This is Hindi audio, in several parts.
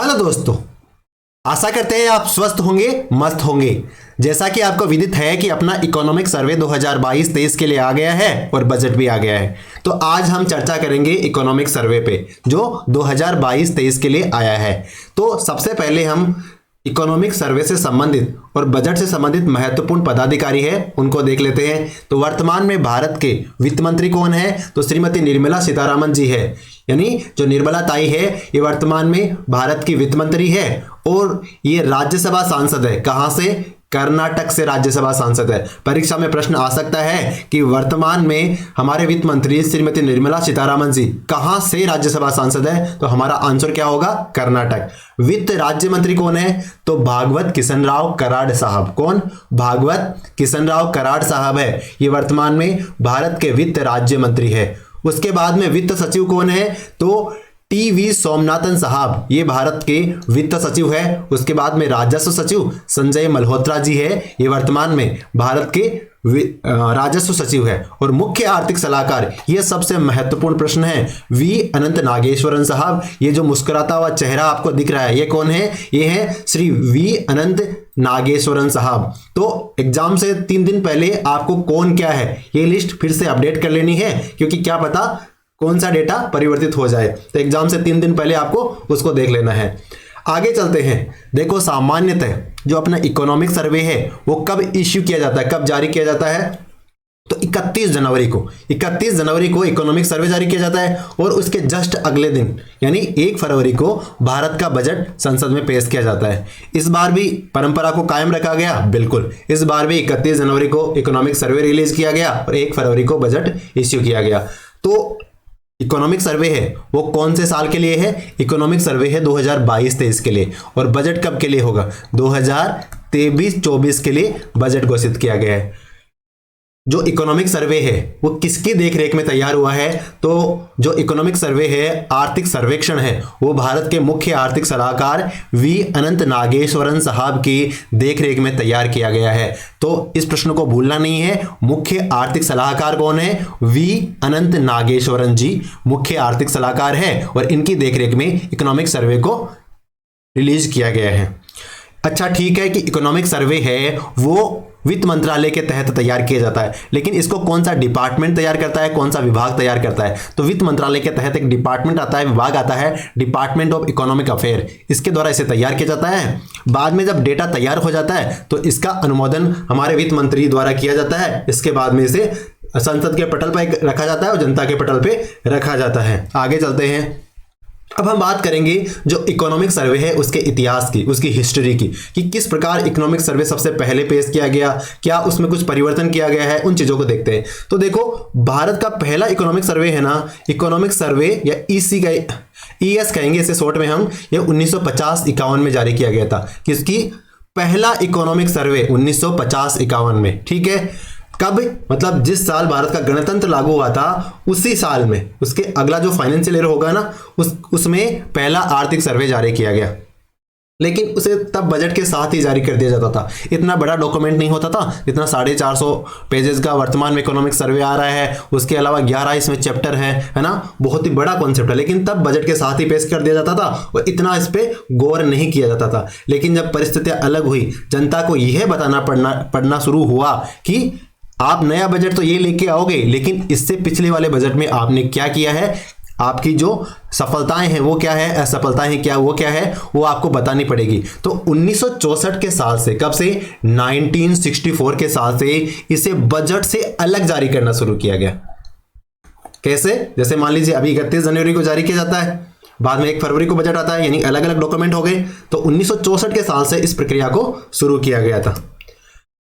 हेलो दोस्तों, आशा करते हैं आप स्वस्थ होंगे, मस्त होंगे। जैसा कि आपको विदित है कि अपना इकोनॉमिक सर्वे 2022-23 के लिए आ गया है और बजट भी आ गया है। तो आज हम चर्चा करेंगे इकोनॉमिक सर्वे पे जो 2022-23 के लिए आया है। तो सबसे पहले हम इकोनॉमिक सर्वे से संबंधित और बजट से संबंधित महत्वपूर्ण पदाधिकारी है उनको देख लेते हैं। तो वर्तमान में भारत के वित्त मंत्री कौन है? तो श्रीमती निर्मला सीतारामन जी है। यानी जो निर्मला ताई है ये वर्तमान में भारत की वित्त मंत्री है और ये राज्यसभा सांसद है। कहां से? कर्नाटक से राज्यसभा सांसद है। परीक्षा में प्रश्न आ सकता है कि वर्तमान में हमारे वित्त मंत्री श्रीमती निर्मला सीतारामन जी कहां से राज्यसभा सांसद है? तो हमारा आंसर क्या होगा? कर्नाटक। वित्त राज्य मंत्री कौन है? तो भागवत किशन राव कराड़ साहब। कौन? भागवत किशन राव कराड़ साहब है। ये वर्तमान में भारत के वित्त राज्य मंत्री है। उसके बाद में वित्त सचिव कौन है? तो टी.वी. सोमनाथन साहब, ये भारत के वित्त सचिव है। उसके बाद में राजस्व सचिव संजय मल्होत्रा जी है। ये वर्तमान में भारत के राजस्व सचिव है। और मुख्य आर्थिक सलाहकार, ये सबसे महत्वपूर्ण प्रश्न है, वी अनंत नागेश्वरन साहब। ये जो मुस्कुराता हुआ चेहरा आपको दिख रहा है ये कौन है? ये है श्री वी अनंत नागेश्वरन साहब। तो एग्जाम से 3 दिन पहले आपको कौन क्या है ये लिस्ट फिर से अपडेट कर लेनी है, क्योंकि क्या पता कौन सा डेटा परिवर्तित हो जाए। तो एग्जाम से 3 दिन पहले आपको उसको देख लेना है। आगे चलते हैं। देखो, सामान्यतः जो अपना इकोनॉमिक सर्वे है वो कब इश्यू किया जाता है, कब जारी किया जाता है? तो 31 जनवरी को इकोनॉमिक सर्वे जारी किया जाता है और उसके जस्ट अगले दिन यानी 1 फरवरी को भारत का बजट संसद में पेश किया जाता है। इस बार भी परंपरा को कायम रखा गया। बिल्कुल, इस बार भी 31 जनवरी को इकोनॉमिक सर्वे रिलीज किया गया और 1 फरवरी को बजट इश्यू किया गया। तो इकोनॉमिक सर्वे है वो कौन से साल के लिए है? इकोनॉमिक सर्वे है 2022-23 के लिए। और बजट कब के लिए होगा? 2023-24 के लिए बजट घोषित किया गया है। जो इकोनॉमिक सर्वे है वो किसकी देखरेख में तैयार हुआ है? तो जो इकोनॉमिक सर्वे है, आर्थिक सर्वेक्षण है, वो भारत के मुख्य आर्थिक सलाहकार वी अनंत नागेश्वरन साहब की देखरेख में तैयार किया गया है। तो इस प्रश्न को भूलना नहीं है। मुख्य आर्थिक सलाहकार कौन है? वी अनंत नागेश्वरन जी मुख्य आर्थिक सलाहकार है और इनकी देखरेख में इकोनॉमिक सर्वे को रिलीज किया गया है। अच्छा, ठीक है कि इकोनॉमिक सर्वे है वो वित्त मंत्रालय के तहत तैयार किया जाता है, लेकिन इसको कौन सा डिपार्टमेंट तैयार करता है, कौन सा विभाग तैयार करता है? तो वित्त मंत्रालय के तहत एक डिपार्टमेंट आता है, विभाग आता है, डिपार्टमेंट ऑफ इकोनॉमिक अफेयर। इसके द्वारा इसे तैयार किया जाता है। बाद में जब डेटा तैयार हो जाता है तो इसका अनुमोदन हमारे वित्त मंत्री द्वारा किया जाता है। इसके बाद में इसे संसद के पटल पर रखा जाता है और जनता के पटल पर रखा जाता है। आगे चलते हैं। अब हम बात करेंगे जो इकोनॉमिक सर्वे है उसके इतिहास की, उसकी हिस्ट्री की, कि किस प्रकार इकोनॉमिक सर्वे सबसे पहले पेश किया गया, क्या उसमें कुछ परिवर्तन किया गया है, उन चीजों को देखते हैं। तो देखो, भारत का पहला इकोनॉमिक सर्वे है ना, इकोनॉमिक सर्वे या ईसी का ईएस कहेंगे इसे शॉर्ट में हम, ये 1950-51 में जारी किया गया था। किसकी? पहला इकोनॉमिक सर्वे 1950-51 में। ठीक है, कब? मतलब जिस साल भारत का गणतंत्र लागू हुआ था उसी साल में, उसके अगला जो फाइनेंशियल ईयर होगा ना उसमें पहला आर्थिक सर्वे जारी किया गया। लेकिन उसे तब बजट के साथ ही जारी कर दिया जाता था। इतना बड़ा डॉक्यूमेंट नहीं होता था जितना 450 पेजेस का वर्तमान में इकोनॉमिक सर्वे आ रहा है। उसके अलावा 11 इसमें चैप्टर है ना, बहुत ही बड़ा कॉन्सेप्ट है। लेकिन तब बजट के साथ ही पेश कर दिया जाता था और इतना इस पे गौर नहीं किया जाता था। लेकिन जब परिस्थितियां अलग हुई, जनता को यह बताना पड़ना शुरू हुआ कि आप नया बजट तो ये लेके आओगे, लेकिन इससे पिछले वाले बजट में आपने क्या किया है, आपकी जो सफलताएं हैं वो क्या है, असफलताएं हैं क्या वो क्या है, वो आपको बतानी पड़ेगी। तो 1964 के साल से, कब से? 1964 के साल से इसे बजट से अलग जारी करना शुरू किया गया। कैसे? जैसे मान लीजिए अभी 31 जनवरी को जारी किया जाता है, बाद में 1 फरवरी को बजट आता है, यानी अलग अलग डॉक्यूमेंट हो गए। तो 1964 के साल से इस प्रक्रिया को शुरू किया गया था।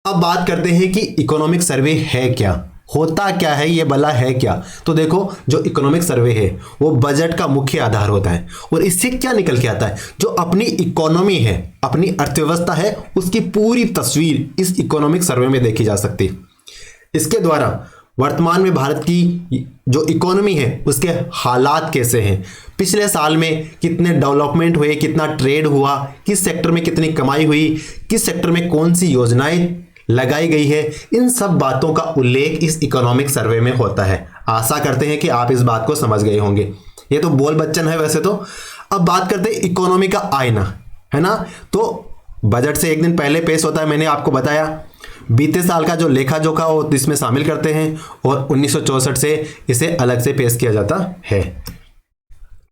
अब बात करते हैं कि इकोनॉमिक सर्वे है क्या, होता क्या है, ये भला है क्या? तो देखो, जो इकोनॉमिक सर्वे है वो बजट का मुख्य आधार होता है और इससे क्या निकल के आता है, जो अपनी इकोनॉमी है, अपनी अर्थव्यवस्था है, उसकी पूरी तस्वीर इस इकोनॉमिक सर्वे में देखी जा सकती है। इसके द्वारा वर्तमान में भारत की जो इकोनॉमी है उसके हालात कैसे हैं, पिछले साल में कितने डेवलपमेंट हुए, कितना ट्रेड हुआ, किस सेक्टर में कितनी कमाई हुई, किस सेक्टर में कौन सी योजनाएं लगाई गई है, इन सब बातों का उल्लेख इस इकोनॉमिक सर्वे में होता है। आशा करते हैं कि आप इस बात को समझ गए होंगे। ये तो बोल बच्चन है वैसे तो। अब बात करते हैं इकोनॉमी का आईना, है ना। तो बजट से एक दिन पहले पेश होता है, मैंने आपको बताया। बीते साल का जो लेखा जोखा वो इसमें शामिल करते हैं और 1964 से इसे अलग से पेश किया जाता है।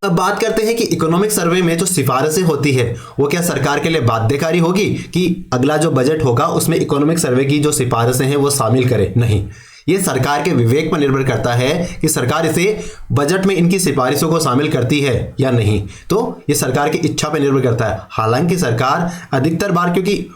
अब बात करते हैं कि इकोनॉमिक सर्वे में जो सिफारिशें होती है वो क्या सरकार के लिए बाध्यकारी होगी कि अगला जो बजट होगा उसमें इकोनॉमिक सर्वे की जो सिफारिशें हैं वो शामिल करे? नहीं, ये सरकार के विवेक पर निर्भर करता है कि सरकार इसे बजट में इनकी सिफारिशों को शामिल करती है या नहीं। तो ये सरकार की इच्छा पर निर्भर करता है। हालांकि सरकार अधिकतर बार, क्योंकि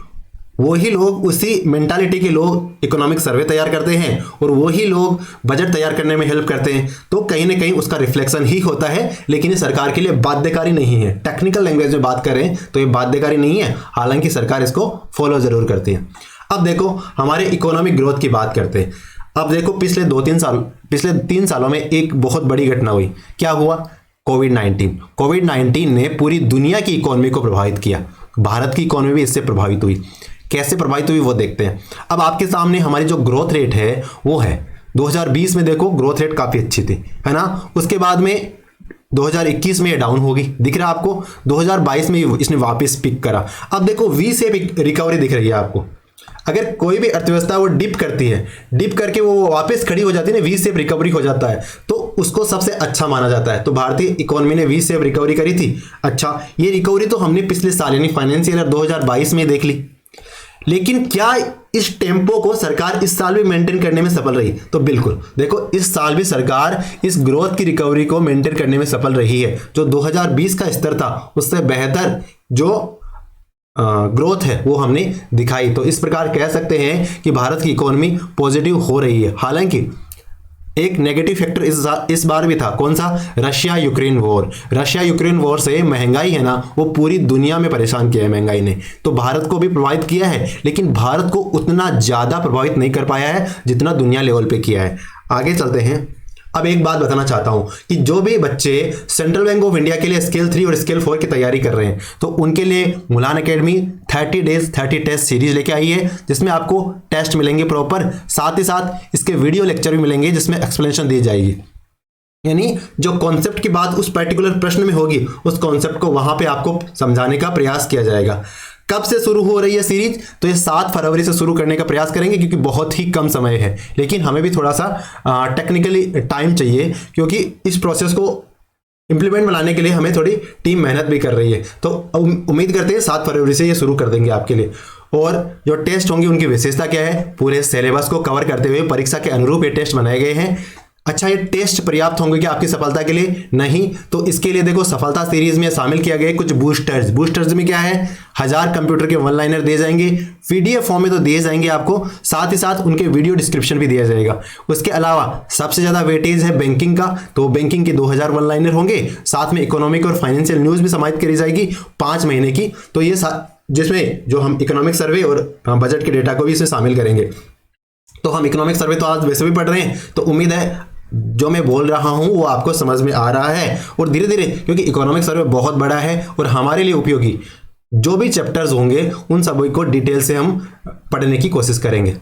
वही लोग, उसी मेंटालिटी के लोग इकोनॉमिक सर्वे तैयार करते हैं और वही लोग बजट तैयार करने में हेल्प करते हैं, तो कहीं ना कहीं उसका रिफ्लेक्शन ही होता है। लेकिन ये सरकार के लिए बाध्यकारी नहीं है। टेक्निकल लैंग्वेज में बात करें तो ये बाध्यकारी नहीं है, हालांकि सरकार इसको फॉलो जरूर करती है। अब देखो हमारे इकोनॉमिक ग्रोथ की बात करते हैं। अब देखो पिछले 3 सालों में एक बहुत बड़ी घटना हुई। क्या हुआ? कोविड-19 ने पूरी दुनिया की इकोनॉमी को प्रभावित किया। भारत की इकोनॉमी भी इससे प्रभावित हुई। कैसे प्रभावित हुई वो देखते हैं। अब आपके सामने हमारी जो ग्रोथ रेट है वो है 2020 में, देखो ग्रोथ रेट काफी अच्छी थी, है ना। उसके बाद में 2021 में ये डाउन होगी, दिख रहा है आपको। 2022 में इसने वापस पिक करा। अब देखो वी से रिकवरी दिख रही है आपको। अगर कोई भी अर्थव्यवस्था वो डिप करती है, डिप करके वो वापस खड़ी हो जाती है ना, वी शेप रिकवरी हो जाता है, तो उसको सबसे अच्छा माना जाता है। तो भारतीय इकोनॉमी ने वी शेप रिकवरी करी थी। अच्छा, ये रिकवरी तो हमने पिछले साल यानी फाइनेंशियल ईयर 2022 में देख ली। लेकिन क्या इस टेम्पो को सरकार इस साल भी मेंटेन करने में सफल रही? तो बिल्कुल, देखो इस साल भी सरकार इस ग्रोथ की रिकवरी को मेंटेन करने में सफल रही है। जो 2020 का स्तर था उससे बेहतर जो ग्रोथ है वो हमने दिखाई। तो इस प्रकार कह सकते हैं कि भारत की इकोनॉमी पॉजिटिव हो रही है। हालांकि एक नेगेटिव फैक्टर इस बार भी था। कौन सा? रशिया यूक्रेन वॉर से महंगाई है ना, वो पूरी दुनिया में परेशान किया है महंगाई ने। तो भारत को भी प्रभावित किया है, लेकिन भारत को उतना ज्यादा प्रभावित नहीं कर पाया है जितना दुनिया लेवल पे किया है। आगे चलते हैं। अब एक बात बताना चाहता हूं कि जो भी बच्चे सेंट्रल बैंक ऑफ इंडिया के लिए स्केल 3 और स्केल 4 की तैयारी कर रहे हैं, तो उनके लिए Mulan academy 30 days 30 test series लेके आई है, जिसमें आपको टेस्ट मिलेंगे प्रॉपर, साथ ही साथ इसके वीडियो लेक्चर भी मिलेंगे जिसमें एक्सप्लेनेशन दी जाएगी। यानी जो कॉन्सेप्ट की बात उस पर्टिकुलर प्रश्न में होगी, उस कॉन्सेप्ट को वहां पे आपको समझाने का प्रयास किया जाएगा। कब से शुरू हो रही है सीरीज? तो ये 7 फरवरी से शुरू करने का प्रयास करेंगे, क्योंकि बहुत ही कम समय है। लेकिन हमें भी थोड़ा सा टेक्निकली टाइम चाहिए, क्योंकि इस प्रोसेस को इंप्लीमेंट बनाने के लिए हमें थोड़ी टीम मेहनत भी कर रही है। तो उम्मीद करते हैं 7 फरवरी से ये शुरू कर देंगे आपके लिए। और जो टेस्ट होंगे उनकी विशेषता क्या है? पूरे सिलेबस को कवर करते हुए परीक्षा के अनुरूप ये टेस्ट बनाए गए हैं। अच्छा, ये टेस्ट पर्याप्त होंगे क्या आपकी सफलता के लिए? नहीं। तो इसके लिए देखो सफलता सीरीज में शामिल किया गया कुछ बूस्टर्स में क्या है? 1000 कंप्यूटर के वन लाइनर दिए जाएंगे, पीडीएफ फॉर्म में तो दिए जाएंगे आपको, साथ ही साथ उनके वीडियो डिस्क्रिप्शन भी दिया जाएगा। उसके अलावा सबसे ज्यादा वेटेज है बैंकिंग का, तो बैंकिंग के 2000 वन लाइनर होंगे, साथ में इकोनॉमिक और फाइनेंशियल न्यूज भी समाहित करी जाएगी 5 महीने की। तो ये जिसमें जो हम इकोनॉमिक सर्वे और बजट के डेटा को भी इसमें शामिल करेंगे। तो हम इकोनॉमिक सर्वे तो आज वैसे भी पढ़ रहे हैं, तो उम्मीद है जो मैं बोल रहा हूं वो आपको समझ में आ रहा है। और धीरे धीरे, क्योंकि इकोनॉमिक सर्वे बहुत बड़ा है और हमारे लिए उपयोगी जो भी चैप्टर्स होंगे उन सभी को डिटेल से हम पढ़ने की कोशिश करेंगे।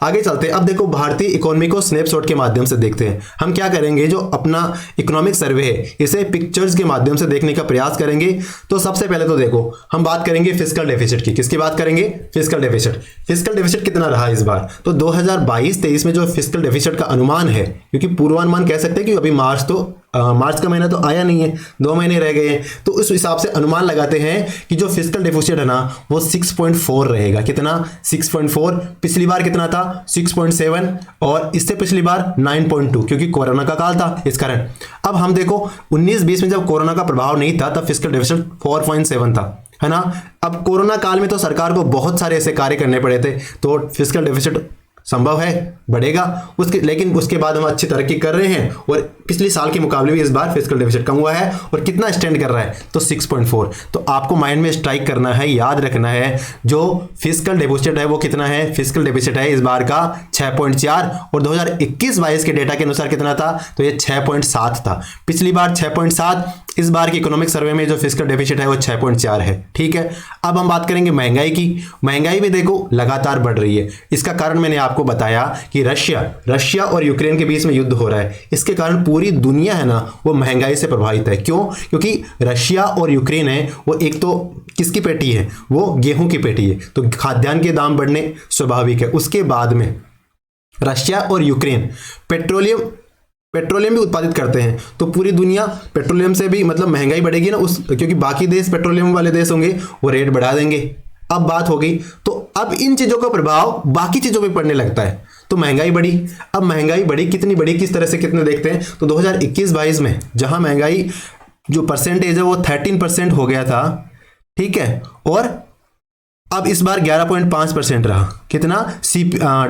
आगे चलते हैं। अब देखो भारतीय इकोनॉमी को स्नैपशॉट के माध्यम से देखते हैं। हम क्या करेंगे, जो अपना इकोनॉमिक सर्वे है इसे पिक्चर्स के माध्यम से देखने का प्रयास करेंगे। तो सबसे पहले तो देखो हम बात करेंगे फिस्कल डेफिसिट की। किसकी बात करेंगे? फिस्कल डेफिसिट कितना रहा इस बार? तो 2022-23 में जो फिस्कल डेफिसिट का अनुमान है, क्योंकि पूर्वानुमान कह सकते हैं कि अभी मार्च का महीना तो आया नहीं है, 2 महीने रह गए हैं, तो उस हिसाब से अनुमान लगाते हैं कि जो फिस्कल डेफिसिट है ना वो 6.4 रहेगा। कितना? 6.4। पिछली बार कितना था? 6.7। और इससे पिछली बार 9.2, क्योंकि कोरोना का काल था इस कारण। अब हम देखो 19-20 में जब कोरोना का प्रभाव नहीं था तब फिस्कल डेफिसिट 4.7 था, है ना। अब कोरोना काल में तो सरकार को बहुत सारे ऐसे कार्य करने पड़े थे, तो फिस्कल डेफिसिट संभव है बढ़ेगा लेकिन उसके बाद हम अच्छी तरक्की कर रहे हैं और पिछले साल के मुकाबले भी इस बार फिस्कल डेफिसिट कम हुआ है। और कितना स्टैंड कर रहा है? तो 6.4। तो आपको माइंड में स्ट्राइक करना है, याद रखना है, जो फिस्कल डेफिसिट है वो कितना है? फिस्कल डेफिसिट है इस बार का 6.4। और 2021-22 के डेटा के अनुसार कितना था? तो ये 6.7 था। पिछली बार 6.7, इस बार की इकोनॉमिक सर्वे में जो फिस्कल डेफिसिट है वो 6.4 है। ठीक है। अब हम बात करेंगे महंगाई की। महंगाई भी देखो लगातार बढ़ रही है। इसका कारण मैंने आपको बताया कि रशिया और यूक्रेन के बीच में युद्ध हो रहा है। इसके कारण पूरी दुनिया है ना वो महंगाई से प्रभावित है। क्यों? क्योंकि रशिया और यूक्रेन है वो एक तो किसकी पेटी है, वो गेहूं की पेटी है, तो खाद्यान्न के दाम बढ़ने स्वाभाविक है। उसके बाद में रशिया और यूक्रेन पेट्रोलियम भी उत्पादित करते हैं, तो पूरी दुनिया पेट्रोलियम से भी मतलब महंगाई बढ़ेगी ना क्योंकि बाकी देश पेट्रोलियम वाले देश होंगे वो रेट बढ़ा देंगे। अब बात हो गई, तो अब इन चीजों का प्रभाव बाकी चीजों पे पड़ने लगता है, तो महंगाई बढ़ी। अब महंगाई बढ़ी, कितनी बढ़ी, किस तरह से, कितने देखते हैं। तो 2021-22 में जहां महंगाई जो परसेंटेज है वो 13% हो गया था, ठीक है, और अब इस बार 11.5% रहा। कितना?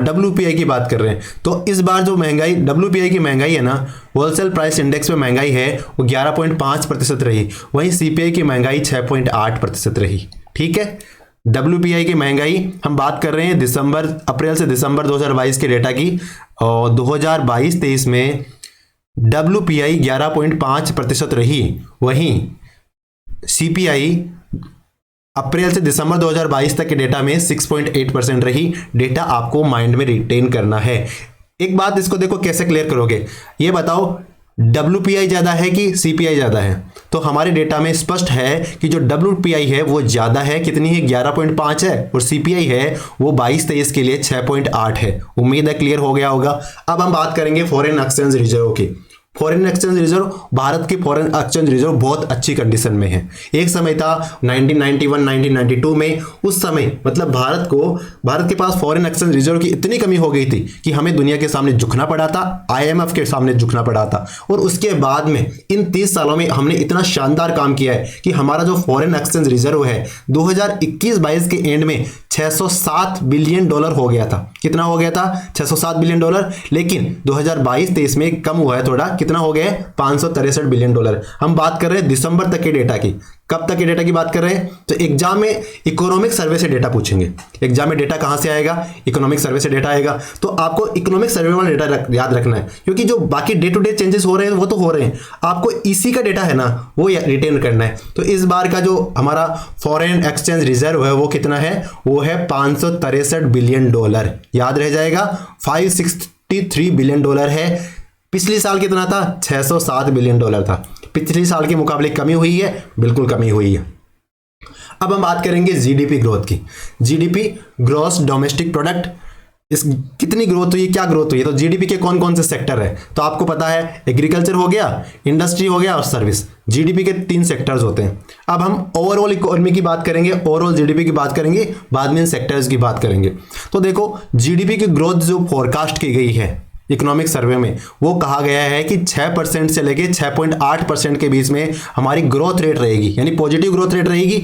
WPI की बात कर रहे हैं, तो इस बार जो महंगाई WPI की महंगाई है ना, होलसेल प्राइस इंडेक्स में महंगाई है वो 11.5% रही, वहीं CPI की महंगाई 6.8% रही। ठीक है, WPI की महंगाई हम बात कर रहे हैं अप्रैल से दिसंबर 2022 के डेटा की, और 2022-23 में WPI 11.5% रही, वहीं CPI अप्रैल से दिसंबर 2022 तक के डेटा में 6.8% रही। डेटा आपको माइंड में रिटेन करना है। एक बात इसको देखो कैसे क्लियर करोगे, ये बताओ WPI ज्यादा है कि CPI ज्यादा है? तो हमारे डेटा में स्पष्ट है कि जो WPI है वो ज्यादा है, कितनी है? 11.5 है, और CPI है वो 22-23 के लिए 6.8 है। उम्मीद है क्लियर हो गया होगा। अब हम बात करेंगे फॉरेन एक्सचेंज रिजर्व की। फॉरेन एक्सचेंज रिजर्व, भारत की फॉरेन एक्सचेंज रिजर्व बहुत अच्छी कंडीशन में है। एक समय था 1991-1992 में, उस समय मतलब भारत के पास फॉरेन एक्सचेंज रिजर्व की इतनी कमी हो गई थी कि हमें दुनिया के सामने झुकना पड़ा था, IMF के सामने झुकना पड़ा था। और उसके बाद में इन 30 सालों में हमने इतना शानदार काम किया है कि हमारा जो फॉरेन एक्सचेंज रिजर्व है 2021-22 के एंड में $607 बिलियन हो गया था। कितना हो गया था? $607 बिलियन। लेकिन 2022-23 में कम हुआ है थोड़ा, कितना हो गया है? $563 बिलियन। हम बात कर रहे हैं दिसंबर तक के डेटा की। कब तक के डेटा की बात कर रहे हैं? तो एग्जाम में इकोनॉमिक सर्वे से डेटा पूछेंगे। एग्जाम में डेटा कहां से आएगा? इकोनॉमिक सर्वे से डेटा आएगा। तो आपको इकोनॉमिक सर्वे वाला डेटा याद रखना है, क्योंकि जो बाकी डे टू डे चेंजेस हो रहे हैं वो तो हो रहे हैं, आपको इसी का डेटा है ना वो रिटेन करना है। तो इस बार का जो हमारा फॉरेन एक्सचेंज रिजर्व है वो कितना है? वो है $563 बिलियन। याद रह जाएगा, $563 बिलियन है। पिछले साल कितना था? $607 बिलियन था। पिछले साल के मुकाबले कमी हुई है, बिल्कुल कमी हुई है। अब हम बात करेंगे जीडीपी ग्रोथ की। जीडीपी, ग्रॉस डोमेस्टिक प्रोडक्ट, इस कितनी ग्रोथ हुई, क्या ग्रोथ हुई है? तो जीडीपी के कौन कौन से सेक्टर है? तो आपको पता है, एग्रीकल्चर हो गया, इंडस्ट्री हो गया और सर्विस। जीडीपी के 3 सेक्टर्स होते हैं। अब हम ओवरऑल इकोनॉमी की बात करेंगे, ओवरऑल जीडीपी की बात करेंगे, बाद में इन सेक्टर्स की बात करेंगे। तो देखो, जीडीपी की ग्रोथ जो फोरकास्ट की गई है इकोनॉमिक सर्वे में, वो कहा गया है कि 6% से लेके 6.8% के बीच में हमारी ग्रोथ रेट रहेगी, यानी पॉजिटिव ग्रोथ रेट रहेगी।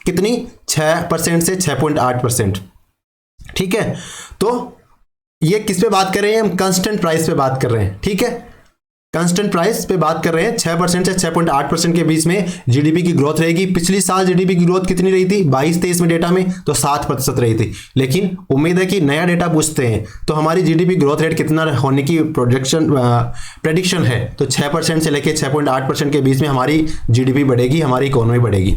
कितनी? 6% से 6.8%। ठीक है, तो ये किस पे बात कर रहे हैं? हम कांस्टेंट प्राइस पे बात कर रहे हैं। ठीक है, कांस्टेंट प्राइस पे बात कर रहे हैं। 6% से 6.8% के बीच में जीडीपी की ग्रोथ रहेगी। पिछली साल जीडीपी की ग्रोथ कितनी रही थी? 22-23 में डेटा में तो 7% रही थी। लेकिन उम्मीद है कि नया डेटा पूछते हैं तो हमारी जीडीपी ग्रोथ रेट कितना होने की प्रेडिक्शन है? तो 6% से लेकर 6.8% के बीच में हमारी जीडीपी बढ़ेगी, हमारी इकोनॉमी बढ़ेगी।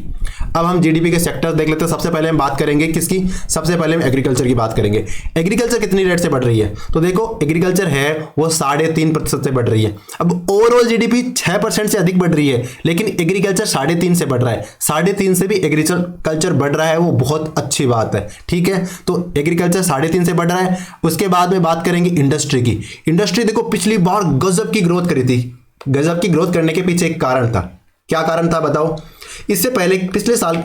अब हम जीडीपी के सेक्टर्स देख लेते हैं। सबसे पहले हम बात करेंगे किसकी? सबसे पहले हम एग्रीकल्चर की बात करेंगे। एग्रीकल्चर कितनी रेट से बढ़ रही है? तो देखो, एग्रीकल्चर है वो 3.5% से बढ़ रही है। अब ओवरऑल जीडीपी 6% से अधिक बढ़ रही है, लेकिन एग्रीकल्चर 3.5 से बढ़ रहा है। 3.5 से भी एग्रीकल्चर बढ़ रहा है, वो बहुत अच्छी बात है। ठीक है, तो एग्रीकल्चर 3.5 से बढ़ रहा है। उसके बाद में बात करेंगे इंडस्ट्री की। इंडस्ट्री देखो, पिछली बार गजब की ग्रोथ करी थी। गजब की ग्रोथ करने के पीछे एक कारण था। क्या कारण था बताओ? इससे पहले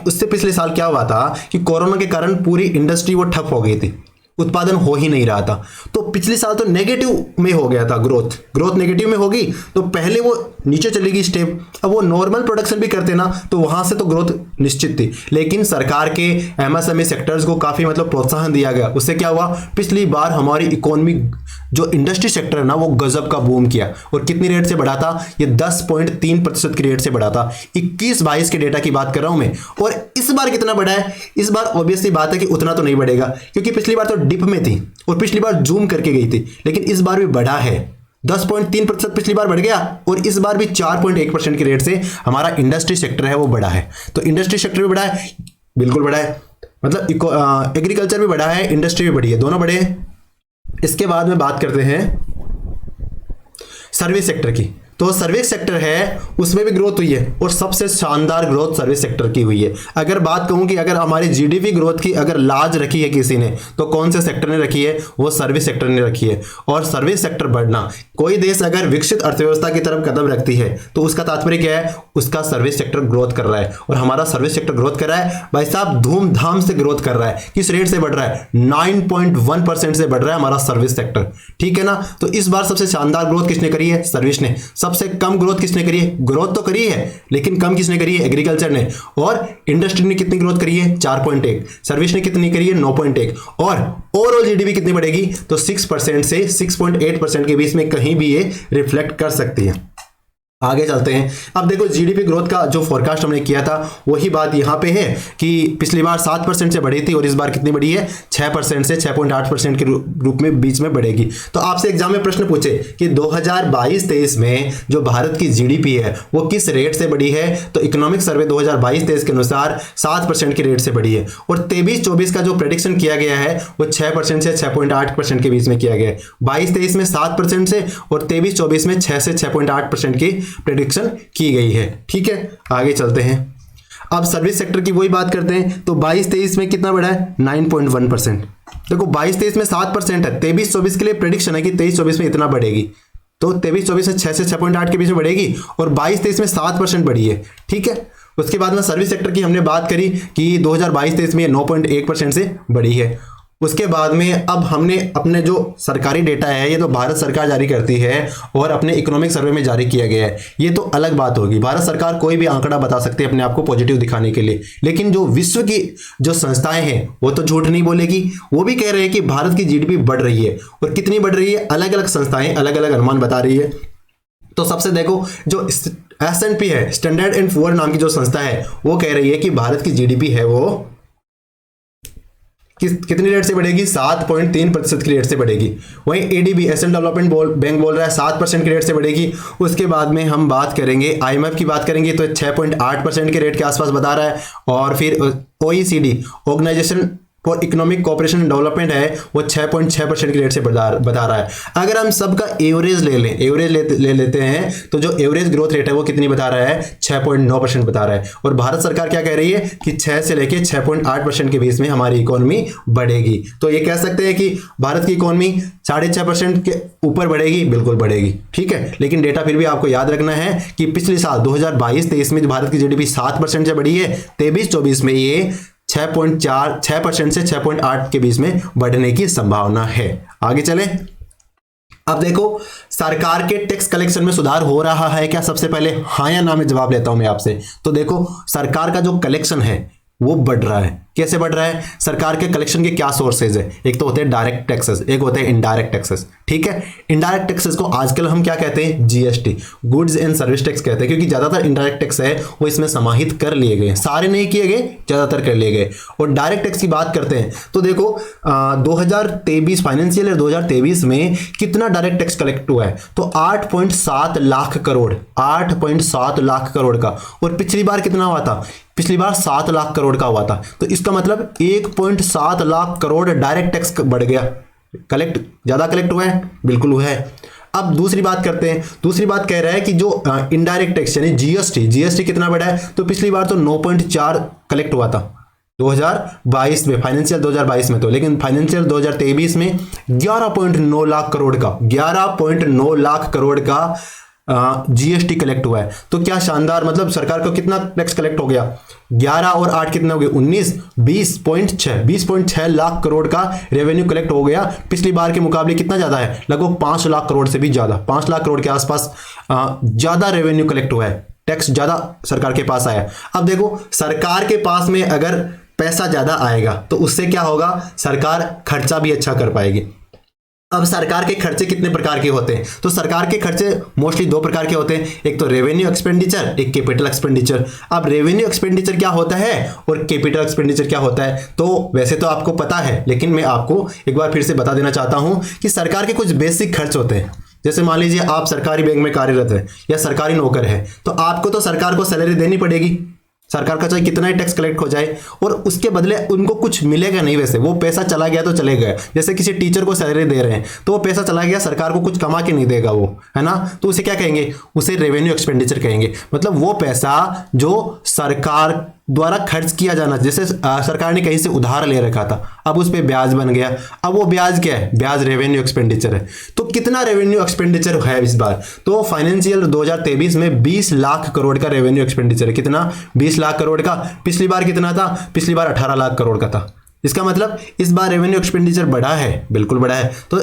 उससे पिछले साल क्या हुआ था कि कोरोना के कारण पूरी इंडस्ट्री वो ठप हो गई थी, उत्पादन हो ही नहीं रहा था। तो पिछले साल तो नेगेटिव में हो गया था, ग्रोथ नेगेटिव में होगी तो पहले वो नीचे चलेगी स्टेप। अब वो नॉर्मल प्रोडक्शन भी करते ना तो वहां से तो ग्रोथ निश्चित थी, लेकिन सरकार के एमएसएमई सेक्टर्स को काफी मतलब प्रोत्साहन दिया गया। उससे क्या हुआ? पिछली बार हमारी इकोनॉमी जो इंडस्ट्री सेक्टर है ना वो गजब का बूम किया। और कितनी रेट से बढ़ा था? ये 10.3% की रेट से बढ़ा था। 21-22 के डेटा की बात कर रहा हूं मैं। और इस बार कितना बढ़ा है? इस बार ऑब्वियसली बात है कि उतना तो नहीं बढ़ेगा, क्योंकि पिछली बार तो डिप में थी और पिछली बार जूम करके गई थी, लेकिन इस बार भी बढ़ा है। 10.3% पिछली बार बढ़ गया और इस बार भी 4.1% की रेट से हमारा इंडस्ट्री सेक्टर है वो बढ़ा है। तो इंडस्ट्री सेक्टर भी बढ़ा है, बिल्कुल बढ़ा है, मतलब एग्रीकल्चर भी बढ़ा है, इंडस्ट्री भी बढ़ी है, दोनों बढ़े हैं। इसके बाद में बात करते हैं सर्विस सेक्टर की। तो सर्विस सेक्टर है उसमें भी ग्रोथ हुई है और सबसे शानदार ग्रोथ सर्विस सेक्टर की हुई है। अगर बात कहूं कि अगर हमारी जीडीपी ग्रोथ की अगर लाज रखी है किसी ने, तो कौन से सेक्टर ने रखी है? वो सर्विस सेक्टर ने रखी है। और सर्विस सेक्टर बढ़ना, कोई देश अगर विकसित अर्थव्यवस्था की तरफ कदम रखती है तो उसका तात्पर्य क्या है? उसका सर्विस सेक्टर ग्रोथ कर रहा है। और हमारा सर्विस सेक्टर ग्रोथ कर रहा है भाई साहब, धूमधाम से ग्रोथ कर रहा है। किस रेट से बढ़ रहा है? 9.1% से बढ़ रहा है हमारा सर्विस सेक्टर, ठीक है ना। तो इस बार सबसे शानदार ग्रोथ किसने करी है? सर्विस ने। सबसे कम ग्रोथ किसने करी है? ग्रोथ तो करी है लेकिन कम किसने करी है? एग्रीकल्चर ने। और इंडस्ट्री ने कितनी ग्रोथ करी है? 4.1। सर्विस ने कितनी करी है? 9.1। और ओवरऑल जीडीपी कितनी बढ़ेगी? तो 6% से 6.8% के बीच में कहीं भी ये रिफ्लेक्ट कर सकती है। आगे चलते हैं। अब देखो जीडीपी ग्रोथ का जो फोरकास्ट हमने किया था वही बात यहाँ पे है कि पिछली बार 7% से बढ़ी थी और इस बार कितनी बढ़ी है? 6% से 6.8% के रूप में बीच में बढ़ेगी। तो आपसे एग्जाम में प्रश्न पूछे कि 2022-23 में जो भारत की जीडीपी है वो किस रेट से बढ़ी है? तो इकोनॉमिक सर्वे 2022-23 के अनुसार 7% के रेट से बढ़ी है। और 23-24 का जो प्रेडिक्शन किया गया है वो 6% से 6.8% के बीच में किया गया है। 22-23 में 7% से और 23-24 में 6 से 6.8% की प्रेडिक्शन की गई है, ठीक है। आगे चलते हैं। अब सर्विस सेक्टर की वही बात करते हैं। तो 22-23 में कितना बढ़ा है? 9.1%। देखो 22-23 में 7% है, 23-24 के लिए प्रेडिक्शन है कि 23-24 में इतना बढ़ेगी। तो 23-24 में 6 से 6.8 के बीच में बढ़ेगी और 22-23 में 7% बढ़ी है, ठीक है। उसके बाद में सर्विस सेक्टर की हमने बात करी कि 2022-23 में 9.1% से बढ़ी है। उसके बाद में अब हमने अपने जो सरकारी डेटा है ये तो भारत सरकार जारी करती है और अपने इकोनॉमिक सर्वे में जारी किया गया है, ये तो अलग बात होगी। भारत सरकार कोई भी आंकड़ा बता सकती है अपने आप को पॉजिटिव दिखाने के लिए, लेकिन जो विश्व की जो संस्थाएं हैं वो तो झूठ नहीं बोलेगी। वो भी कह रहे हैं कि भारत की जीडीपी बढ़ रही है और कितनी बढ़ रही है, अलग अलग संस्थाएं अलग अलग अनुमान बता रही है। तो सबसे देखो जो S&P है, स्टैंडर्ड एंड पुअर नाम की जो संस्था है, वो कह रही है कि भारत की जीडीपी है वो कितनी रेट से बढ़ेगी? 7.3% की रेट से बढ़ेगी। वहीं एडीबी एशियन डेवलपमेंट बैंक बोल रहा है 7% की रेट से बढ़ेगी। उसके बाद में हम बात करेंगे IMF की बात करेंगे तो 6.8% के रेट के आसपास बता रहा है। और फिर OECD Organisation for Economic Cooperation and Development है वो 6.6% की रेट से बता रहा है। अगर हम सबका एवरेज ले लें, एवरेज ले लेते हैं तो जो एवरेज ग्रोथ रेट है वो कितनी बता रहा है? 6.9% बता रहा है। और भारत सरकार क्या कह रही है कि 6 से लेके 6.8% के बीच में हमारी इकोनॉमी बढ़ेगी। तो ये कह सकते हैं कि भारत की इकोनॉमी 6.5% के ऊपर बढ़ेगी, बिल्कुल बढ़ेगी, ठीक है। लेकिन डेटा फिर भी आपको याद रखना है कि पिछले साल 2022-23 में भारत की जीडीपी 7% से बढ़ी है, 23-24 में ये 6% से 6.8 के बीच में बढ़ने की संभावना है। आगे चलें। अब देखो सरकार के टैक्स कलेक्शन में सुधार हो रहा है क्या? सबसे पहले हाँ या ना में जवाब लेता हूं मैं आपसे। तो देखो सरकार का जो कलेक्शन है वो बढ़ रहा है। कैसे बढ़ रहा है? सरकार के कलेक्शन के क्या सोर्सेज है? एक तो होते हैं डायरेक्ट टैक्सेस, एक होते हैं इनडायरेक्ट टैक्सेस, ठीक है। इनडायरेक्ट टैक्सेस को आजकल हम क्या कहते हैं? GST, goods and service tax कहते हैं, क्योंकि ज्यादातर इनडायरेक्ट टैक्स है वो इसमें समाहित कर लिए गए, सारे नहीं किए गए, ज्यादातर कर लिए गए। और डायरेक्ट टैक्स की बात करते हैं तो देखो 2023 फाइनेंशियल ईयर 2023 में कितना डायरेक्ट टैक्स कलेक्ट हुआ है? तो 8.7 लाख करोड़, 8.7 लाख करोड़ का। और पिछली बार कितना हुआ था? पिछली बार 7 लाख करोड़ का हुआ था। तो इसका मतलब 1.7 लाख करोड़ डायरेक्ट टैक्स बढ़ गया। कलेक्ट ज्यादा कलेक्ट हुआ है, बिल्कुल हुआ है। अब दूसरी बात करते हैं। दूसरी बात कह रहा है कि जो इनडायरेक्ट टैक्स यानी जीएसटी कितना बढ़ा है? तो पिछली बार तो 9.4 कलेक्ट हुआ था 2022 में, फाइनेंशियल 2022 में तो, लेकिन फाइनेंशियल 2023 में 11.9 लाख करोड़ का, 11.9 लाख करोड़ का जीएसटी कलेक्ट हुआ है। तो क्या शानदार, मतलब सरकार को कितना टैक्स कलेक्ट हो गया? 11 और 8 कितने हो गए? 19, 20.6 लाख करोड़ का रेवेन्यू कलेक्ट हो गया। पिछली बार के मुकाबले कितना ज्यादा है? लगभग 5 लाख करोड़ से भी ज्यादा, 5 लाख करोड़ के आसपास ज्यादा रेवेन्यू कलेक्ट हुआ है, टैक्स ज्यादा सरकार के पास आया। अब देखो सरकार के पास में अगर पैसा ज्यादा आएगा तो उससे क्या होगा? सरकार खर्चा भी अच्छा कर पाएगी। अब सरकार के खर्चे कितने प्रकार के होते हैं? तो सरकार के खर्चे मोस्टली 2 प्रकार के होते हैं, एक तो रेवेन्यू एक्सपेंडिचर, एक कैपिटल एक्सपेंडिचर। अब रेवेन्यू एक्सपेंडिचर क्या होता है और कैपिटल एक्सपेंडिचर क्या होता है? तो वैसे तो आपको पता है, लेकिन मैं आपको एक बार फिर से बता देना चाहता हूं कि सरकार के कुछ बेसिक खर्च होते हैं। जैसे मान लीजिए आप सरकारी बैंक में कार्यरत है या सरकारी नौकर है, तो आपको तो सरकार को सैलरी देनी पड़ेगी, सरकार का चाहे कितना ही टैक्स कलेक्ट हो जाए, और उसके बदले उनको कुछ मिलेगा नहीं। वैसे वो पैसा चला गया तो चले गया। जैसे किसी टीचर को सैलरी दे रहे हैं तो वो पैसा चला गया, सरकार को कुछ कमा के नहीं देगा वो, है ना। तो उसे क्या कहेंगे, उसे रेवेन्यू एक्सपेंडिचर कहेंगे। मतलब वो पैसा जो सरकार द्वारा खर्च किया जाना, जैसे सरकार ने कहीं से उधार ले रखा था, अब उस पर ब्याज बन गया, अब वो ब्याज क्या है, ब्याज रेवेन्यू एक्सपेंडिचर है। तो कितना रेवेन्यू एक्सपेंडिचर है इस बार, तो फाइनेंशियल 2023 में 20 लाख करोड़ का रेवेन्यू एक्सपेंडिचर है। कितना, 20 लाख करोड़ का। पिछली बार कितना था, पिछली बार 18 लाख करोड़ का था। इसका मतलब इस बार रेवेन्यू एक्सपेंडिचर बढ़ा है, बिल्कुल बढ़ा है। तो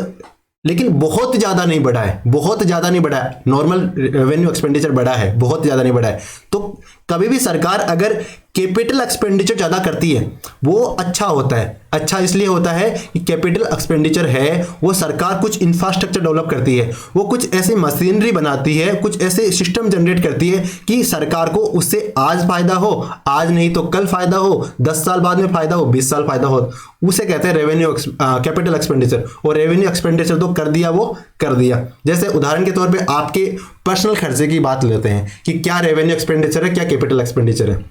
लेकिन बहुत ज्यादा नहीं बढ़ा है, बहुत ज्यादा नहीं बढ़ा है। नॉर्मल रेवेन्यू एक्सपेंडिचर बढ़ा है, बहुत ज्यादा नहीं बढ़ा है। तो कभी भी सरकार अगर कैपिटल एक्सपेंडिचर ज्यादा करती है वो अच्छा होता है। अच्छा इसलिए होता है कि कैपिटल एक्सपेंडिचर है वो सरकार कुछ इंफ्रास्ट्रक्चर डेवलप करती है, वो कुछ ऐसी मशीनरी बनाती है, कुछ ऐसे सिस्टम जनरेट करती है कि सरकार को उससे आज फायदा हो, आज नहीं तो कल फायदा हो, 10 साल बाद में फायदा हो, 20 साल फायदा हो। उसे कहते हैं रेवेन्यू कैपिटल एक्सपेंडिचर। और रेवेन्यू एक्सपेंडिचर तो कर दिया वो कर दिया। जैसे उदाहरण के तौर पे आपके पर्सनल खर्चे की बात लेते हैं कि क्या रेवेन्यू एक्सपेंडिचर है, क्या कैपिटल एक्सपेंडिचर है।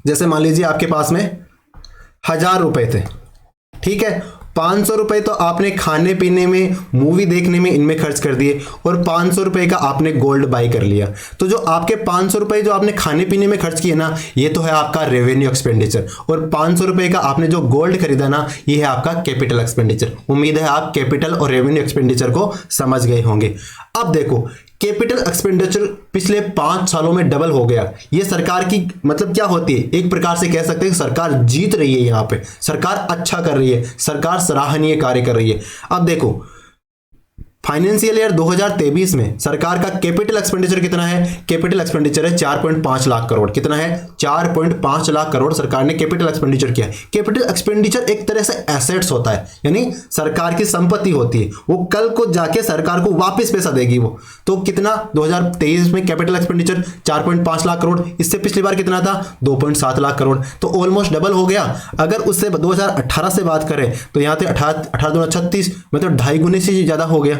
जैसे मान लीजिए आपके पास में 1000 रुपए थे, ठीक है, 500 रुपए तो आपने खाने पीने में, मूवी देखने में, इनमें खर्च कर दिए, और 500 रुपए का आपने गोल्ड बाई कर लिया। तो जो आपके 500 रुपए जो आपने खाने पीने में खर्च किए ना, ये तो है आपका रेवेन्यू एक्सपेंडिचर। और 500 रुपए का आपने जो गोल्ड खरीदा ना, ये है आपका कैपिटल एक्सपेंडिचर। उम्मीद है आप कैपिटल और रेवेन्यू एक्सपेंडिचर को समझ गए होंगे। अब देखो, कैपिटल एक्सपेंडिचर पिछले 5 सालों में डबल हो गया। ये सरकार की मतलब क्या होती है, एक प्रकार से कह सकते हैं सरकार जीत रही है। यहाँ पे सरकार अच्छा कर रही है, सरकार सराहनीय कार्य कर रही है। अब देखो, फाइनेंशियल ईयर 2023 में सरकार का कैपिटल एक्सपेंडिचर कितना है, कैपिटल एक्सपेंडिचर है 4.5 लाख करोड़। कितना है, 4.5 लाख करोड़ सरकार ने कैपिटल एक्सपेंडिचर किया है। कैपिटल एक्सपेंडिचर एक तरह से एसेट्स होता है, यानी सरकार की संपत्ति होती है, वो कल को जाके सरकार को वापस पैसा देगी वो। तो कितना, 2023 में कैपिटल एक्सपेंडिचर 4.5 लाख करोड़, इससे पिछली बार कितना था, 2.7 लाख करोड़। तो ऑलमोस्ट डबल हो गया। अगर उससे 2018 से बात करें तो यहाँ पे 18 36, मतलब 2.5 गुने से ज्यादा हो गया,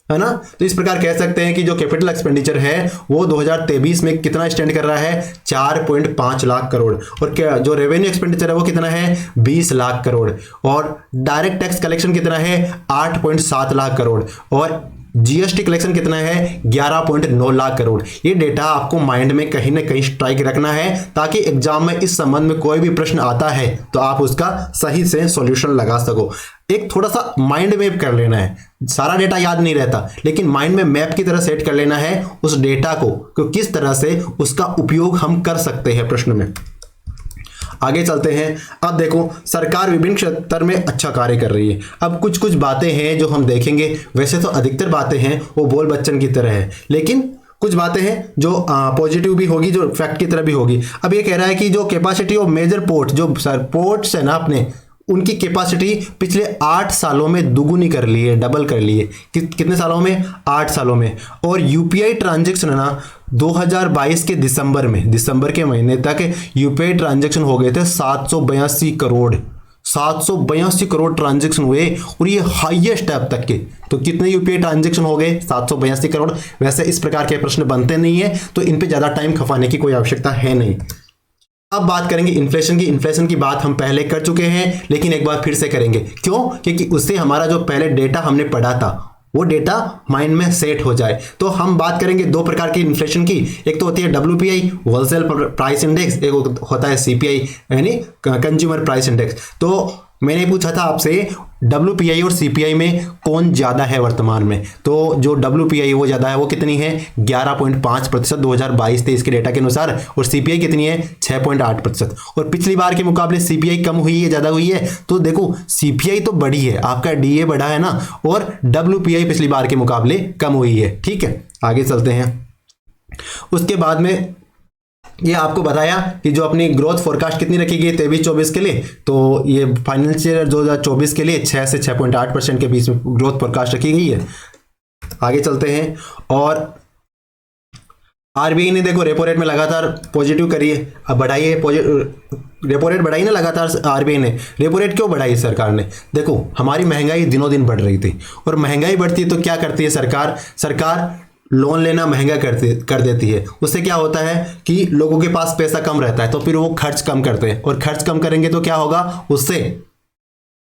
है ना। तो इस प्रकार कह सकते हैं कि जो कैपिटल एक्सपेंडिचर है वो 2023 में कितना स्टैंड कर रहा है, 4.5 लाख करोड़। और क्या जो रेवेन्यू एक्सपेंडिचर है वो कितना है, 20 लाख करोड़। और डायरेक्ट टैक्स कलेक्शन कितना है, 8.7 लाख करोड़। और जीएसटी कलेक्शन कितना है, 11.9 लाख करोड़। ये डेटा आपको माइंड में कहीं ना कहीं स्ट्राइक रखना है, ताकि एग्जाम में इस संबंध में कोई भी प्रश्न आता है तो आप उसका सही से सॉल्यूशन लगा सको। एक थोड़ा सा माइंड मैप कर लेना है, सारा डेटा याद नहीं रहता, लेकिन माइंड में मैप की तरह सेट कर लेना है उस डेटा को कि किस तरह से उसका उपयोग हम कर सकते हैं प्रश्न में। आगे चलते हैं। अब देखो, सरकार विभिन्न क्षेत्र में अच्छा कार्य कर रही है। अब कुछ कुछ बातें हैं जो हम देखेंगे। वैसे तो अधिकतर बातें हैं वो बोल बच्चन की तरह है, लेकिन कुछ बातें हैं जो पॉजिटिव भी होगी, जो फैक्ट की तरह भी होगी। अब ये कह रहा है कि जो कैपेसिटी ऑफ मेजर पोर्ट, जो पोर्ट्स है ना अपने, उनकी कैपेसिटी पिछले 8 सालों में दुगुनी कर ली है, डबल कर ली है। कितने सालों में, 8 सालों में। और यूपीआई ट्रांजैक्शन है ना, 2022 के दिसंबर के महीने तक यूपीआई ट्रांजैक्शन हो गए थे 782 करोड़। 782 करोड़ ट्रांजैक्शन हुए, और ये हाईएस्ट है अब तक के। तो कितने यूपीआई ट्रांजैक्शन हो गए, 782 करोड़। वैसे इस प्रकार के प्रश्न बनते नहीं है, तो इन पे ज्यादा टाइम खपाने की कोई आवश्यकता है नहीं। अब बात करेंगे इन्फ्लेशन की। इन्फ्लेशन की बात हम पहले कर चुके हैं, लेकिन एक बार फिर से करेंगे। क्यों, क्योंकि उससे हमारा जो पहले डेटा हमने पढ़ा था वो डेटा माइंड में सेट हो जाए। तो हम बात करेंगे 2 प्रकार की इन्फ्लेशन की। एक तो होती है WPI, होलसेल प्राइस इंडेक्स, एक होता है CPI, यानी कंज्यूमर प्राइस इंडेक्स। तो मैंने पूछा था आपसे WPI और CPI में कौन ज़्यादा है वर्तमान में। तो जो WPI वो ज़्यादा है, वो कितनी है, 11.5% 2022-23 के डेटा के अनुसार। और CPI कितनी है, 6.8%। और पिछली बार के मुकाबले CPI कम हुई है, ज़्यादा हुई है। तो देखो, CPI तो बढ़ी है, आपका DA बढ़ा है ना, और WPI पिछली बार के मुकाबले कम हुई है। ठीक है, आगे चलते हैं। उसके बाद में ये आपको बताया कि जो अपनी ग्रोथ फोरकास्ट कितनी रखी गई 23-24 के लिए, तो ये फाइनेंशियल 2024 के लिए 6 से 6.8% के बीच में ग्रोथ फोरकास्ट रखी गई है। आगे चलते हैं। और आरबीआई ने देखो रेपो रेट में लगातार पॉजिटिव करी है, अब बढ़ाई है, रेपो रेट बढ़ाई ना लगातार आरबीआई ने। रेपो रेट क्यों बढ़ाई सरकार ने, देखो हमारी महंगाई दिनों दिन बढ़ रही थी, और महंगाई बढ़ती है तो क्या करती है सरकार लोन लेना महंगा कर देती है। उससे क्या होता है कि लोगों के पास पैसा कम रहता है, तो फिर वो खर्च कम करते हैं, और खर्च कम करेंगे तो क्या होगा, उससे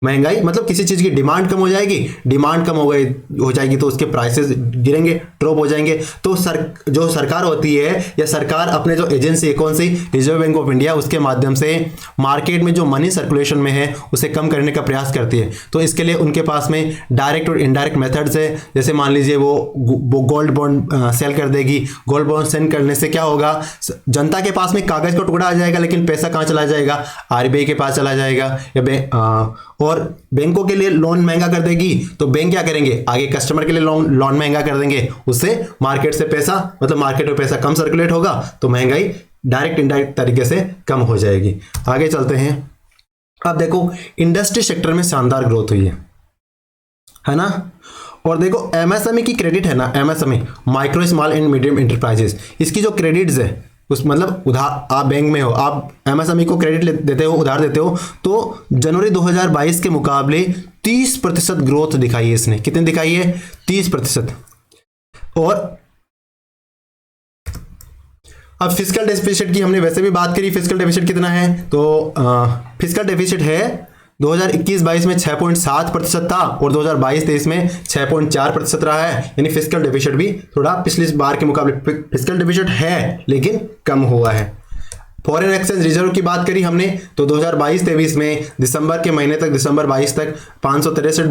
महंगाई, मतलब किसी चीज की डिमांड कम हो जाएगी, डिमांड कम हो जाएगी तो उसके प्राइसेस गिरेंगे, ड्रॉप हो जाएंगे। तो जो सरकार होती है, या सरकार अपने जो एजेंसी है, कौन सी, रिजर्व बैंक ऑफ इंडिया, उसके माध्यम से मार्केट में जो मनी सर्कुलेशन में है उसे कम करने का प्रयास करती है। तो इसके लिए उनके पास में डायरेक्ट और इनडायरेक्ट मेथड्स है। जैसे मान लीजिए वो गोल्ड बॉन्ड सेल कर देगी। गोल्ड बॉन्ड सेल करने से क्या होगा, जनता के पास में कागज का टुकड़ा आ जाएगा, लेकिन पैसा कहाँ चला जाएगा, आरबीआई के पास चला जाएगा। या और बैंकों के लिए लोन महंगा कर देगी, तो बैंक क्या करेंगे, आगे कस्टमर के लिए लोन महंगा कर देंगे। उससे मार्केट से पैसा, मतलब मार्केट में पैसा कम सर्कुलेट होगा, तो महंगाई डायरेक्ट इनडायरेक्ट तरीके से कम हो जाएगी। आगे चलते हैं। अब देखो इंडस्ट्री सेक्टर में शानदार ग्रोथ हुई है ना। और देखो एमएसएमई की क्रेडिट है ना, MSME micro small and medium enterprises, इसकी जो क्रेडिट्स है उस, मतलब उधार, आप बैंक में हो, आप एमएसएमई को क्रेडिट देते हो, उधार देते हो, तो जनवरी 2022 के मुकाबले 30% ग्रोथ दिखाई है इसने। कितनी दिखाई है, 30%। और अब फिस्कल डेफिसिट की हमने वैसे भी बात करी, फिस्कल डेफिसिट कितना है, तो फिस्कल डेफिसिट है 2021-22 में 6.7% था, और 2022-23 में 6.4% रहा है। यानी फिस्कल डेफिसिट भी थोड़ा पिछली बार के मुकाबले फिस्कल डेफिसिट है, लेकिन कम हुआ है। फॉरेन एक्सचेंज रिजर्व की बात करी हमने, तो 2022-23 में दिसंबर के महीने तक, दिसंबर 22 तक 563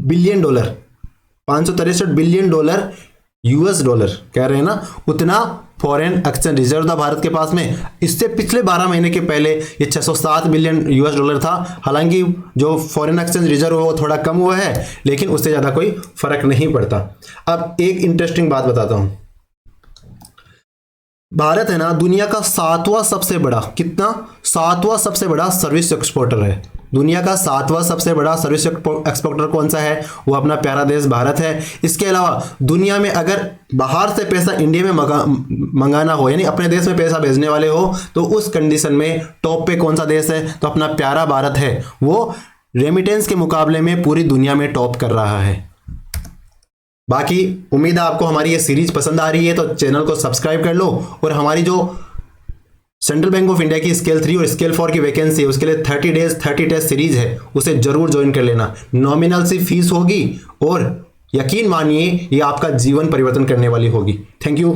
billion dollar, 563 billion dollar US dollar कह रहे हैं ना, उतना फॉरेन एक्सचेंज रिजर्व था भारत के पास में। इससे पिछले 12 महीने के पहले ये 607 बिलियन यूएस डॉलर था। हालांकि जो फॉरेन एक्सचेंज रिजर्व है वो थोड़ा कम हुआ है, लेकिन उससे ज़्यादा कोई फर्क नहीं पड़ता। अब एक इंटरेस्टिंग बात बताता हूं, भारत है ना दुनिया का 7वां सबसे बड़ा, कितना, 7वां सबसे बड़ा सर्विस एक्सपोर्टर है। दुनिया का 7वां सबसे बड़ा सर्विस एक्सपोर्टर कौन सा है, वो अपना प्यारा देश भारत है। इसके अलावा दुनिया में अगर बाहर से पैसा इंडिया में मंगाना हो, यानी अपने देश में पैसा भेजने वाले हो, तो उस कंडीशन में टॉप पे कौन सा देश है, तो अपना प्यारा भारत है। वो रेमिटेंस के मुकाबले में पूरी दुनिया में टॉप कर रहा है। बाकी उम्मीद है आपको हमारी ये सीरीज पसंद आ रही है, तो चैनल को सब्सक्राइब कर लो, और हमारी जो सेंट्रल बैंक ऑफ इंडिया की स्केल 3 और स्केल 4 की वैकेंसी है, उसके लिए 30 डेज 30 टेस्ट सीरीज है, उसे जरूर ज्वाइन कर लेना। नॉमिनल सी फीस होगी, और यकीन मानिए ये आपका जीवन परिवर्तन करने वाली होगी। Thank you.